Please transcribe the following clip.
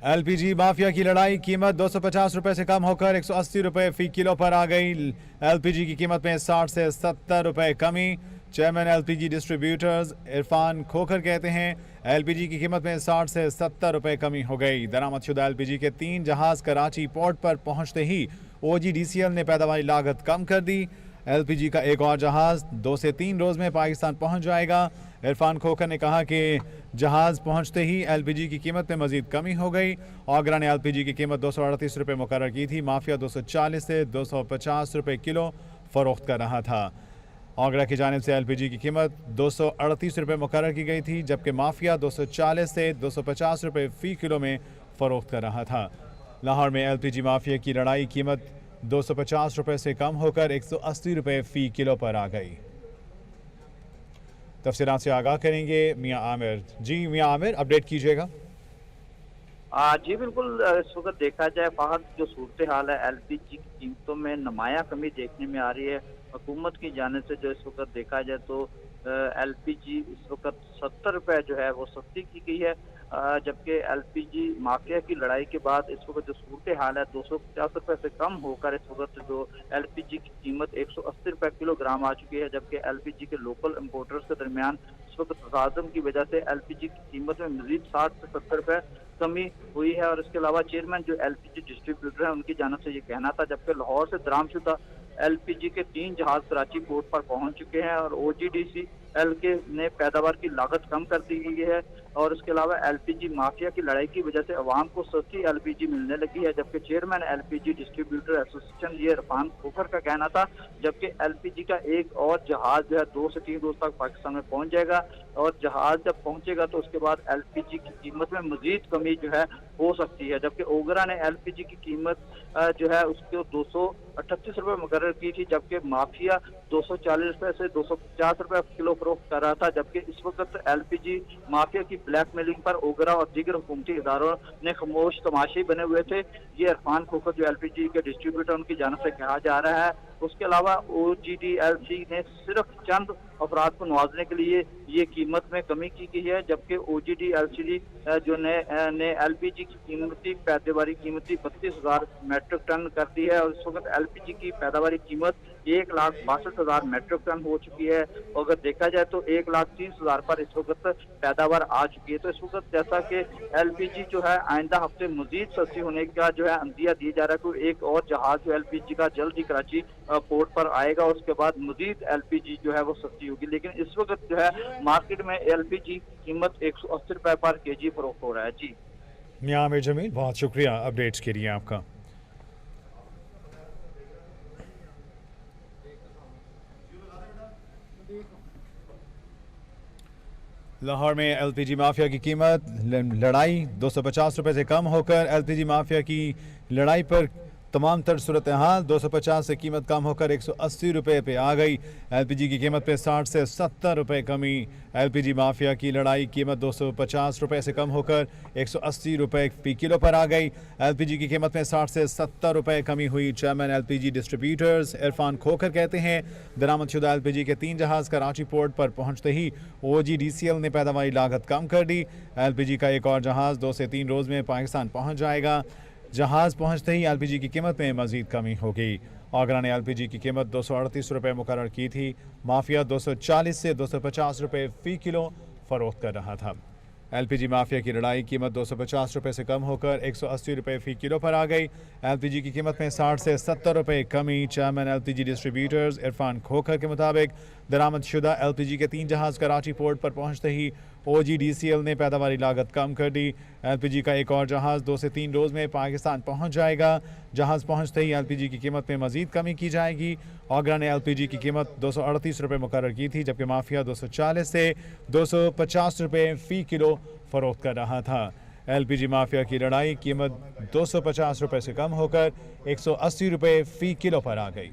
LPG mafia की लड़ाई, कीमत 250 रुपए से कम होकर 180 रुपए फी किलो पर आ गई। एलपीजी की कीमत में 60 से 70 रुपए कमी। Chairman LPG distributors Irfan Khokhar कहते हैं एलपीजी की कीमत में 60 से 70 रुपए कमी हो गई। दरामदशुदा एलपीजी के 3 जहाज कराची पोर्ट पर पहुंचते ही ओजीडीसीएल ने पैदावारी लागत कम कर दी। एलपीजी का एक और जहाज 2 से 3 रोज में पाकिस्तान पहुंच जाएगा। इरफान खोखर ने कहा कि जहाज पहुंचते ही एलपीजी की कीमत में मजीद कमी हो गई। ओगरा ने एलपीजी की कीमत 238 रुपये मुकर्रर की थी। माफिया 240 से 250 रुपये किलो फरोख्त कर रहा था। ओगरा की जानिब से एलपीजी की कीमत 238 रुपये मुकर्रर की गई थी, जबकि माफिया 240 से 250 रुपये फ़ी किलो में फरोख्त कर रहा था। लाहौर में एलपीजी माफिया की लड़ाई, कीमत 250 रुपये से कम होकर 180 रुपये फ़ी किलो पर आ गई। तफसीलात से आगाह करेंगे मियां आमिर। जी मियां आमिर, अपडेट कीजिएगा। जी बिल्कुल, इस वक्त देखा जाए फाहद जो सूरत हाल है एलपीजी की कीमतों में नुमाया कमी देखने में आ रही है। हुकूमत की जाने से जो इस वक्त देखा जाए तो एलपीजी इस वक्त 70 रुपये जो है वो सस्ती की गई है, जबकि एलपीजी माफिया की लड़ाई के बाद इस वक्त जो सूरत हाल है 250 रुपये से कम होकर इस वक्त जो एलपीजी की कीमत 180 रुपये किलोग्राम आ चुकी है, जबकि एलपीजी के लोकल इम्पोर्टर्स के दरमियान इस वक्त तसादम की वजह से एलपीजी की कीमत में मजीद 60 से 70 रुपये कमी हुई है। और इसके अलावा चेयरमैन जो एलपीजी डिस्ट्रीब्यूटर है उनकी जानिब से ये कहना था, जबकि लाहौर से दरामदशुदा एलपीजी के 3 जहाज कराची पोर्ट पर पहुंच चुके हैं और ओजीडीसीएल के ने पैदावार की लागत कम कर दी गई है। और इसके अलावा एलपीजी माफिया की लड़ाई की वजह से अवाम को सस्ती एलपीजी मिलने लगी है, जबकि चेयरमैन एलपीजी डिस्ट्रीब्यूटर एसोसिएशन ये इरफान खोखर का कहना था, जबकि एलपीजी का एक और जहाज जो है 2 से 3 रोज तक पाकिस्तान में पहुंच जाएगा और जहाज जब पहुंचेगा तो उसके बाद एलपीजी की कीमत में मजीद कमी जो है हो सकती है। जबकि ओगरा ने एलपीजी की कीमत जो है उसको 238 रुपये मुकर्रर की थी, जबकि माफिया 240 रुपये से 250 रुपये किलो फरोख्त कर रहा था। जबकि इस वक्त एलपीजी माफिया की ब्लैकमेलिंग पर ओगरा और दीगर हुकूमती इदारों ने खामोश तमाशी बने हुए थे। ये इरफान खोखर जो एलपीजी के डिस्ट्रीब्यूटर उनकी जानिब से कहा जा रहा है। उसके अलावा ओजीडीएलसी ने सिर्फ चंद अफराद को नवाजने के लिए ये कीमत में कमी की गई है, जबकि ओजीडीएलसी जो ने एलपीजी की कीमती पैदावारी कीमती 32,000 मैट्रिक टन कर दी है और इस वक्त एलपीजी की पैदावारी कीमत 1,62,000 मैट्रिक टन हो चुकी है। और अगर देखा जाए तो 1,30,000 पर इस वक्त पैदावार आ चुकी है। तो इस वक्त जैसा कि एलपीजी जो है आइंदा हफ्ते मजीद सस्ती होने का जो है अंदिया दिया जा रहा है, तो एक और जहाज जो एलपीजी का जल्द ही कराची पोर्ट पर आएगा, उसके बाद मजीद एलपीजी जो है वो सस्ती होगी। लेकिन इस वक्त जो है मार्केट में एलपीजी कीमत 180 रुपये पर केजी फरोख्त हो रहा है। जी मियां आमिर जमील, बहुत शुक्रिया अपडेट्स के लिए आपका। लाहौर में एलपीजी माफिया की कीमत लड़ाई 250 रुपये से कम होकर एलपीजी माफिया की लड़ाई पर तमाम तर सूरत हाल 250 से कीमत कम होकर 180 रुपये पे आ गई। एलपीजी की कीमत पे 60 से 70 रुपये कमी। एलपीजी माफिया की लड़ाई, कीमत 250 रुपये से कम होकर 180 रुपये फी किलो पर आ गई। एलपीजी की कीमत में 60 से 70 रुपये कमी हुई। Chairman LPG distributors Irfan Khokhar कहते हैं दरामदशुदा एलपीजी के 3 जहाज कराची पोर्ट पर पहुंचते ही ओजीडीसीएल ने पैदावारी लागत कम कर दी। एलपीजी का एक और जहाज 2 से 3 रोज में पाकिस्तान पहुंच जाएगा। जहाज पहुंचते ही एलपीजी की कीमत में मजीद कमी होगी। ओगरा ने एलपीजी की कीमत 238 रुपये मुकर्रर की थी। माफिया 240 से 250 रुपये फी किलो फरोख्त कर रहा था। एलपीजी माफिया की लड़ाई, कीमत 250 रुपये से कम होकर 180 रुपये फी किलो पर आ गई। एलपीजी की कीमत में 60 से 70 रुपये कमी। Chairman LPG distributors Irfan Khokhar के मुताबिक दरामदशुदा एलपीजी के 3 जहाज कराची पोर्ट पर पहुंचते ही ओजीडीसीएल ने पैदावारी लागत कम कर दी। एलपीजी का एक और जहाज 2 से 3 रोज में पाकिस्तान पहुंच जाएगा। जहाज पहुंचते ही एलपीजी की कीमत में मजीद कमी की जाएगी। ओगरा ने एलपीजी की कीमत 238 रुपये मुकर्रर की थी, जबकि माफिया 240 से 250 रुपये फी किलो फरोख्त कर रहा था। एलपीजी माफिया की लड़ाई, कीमत 250 रुपये से कम होकर 180 रुपये फी किलो पर आ गई।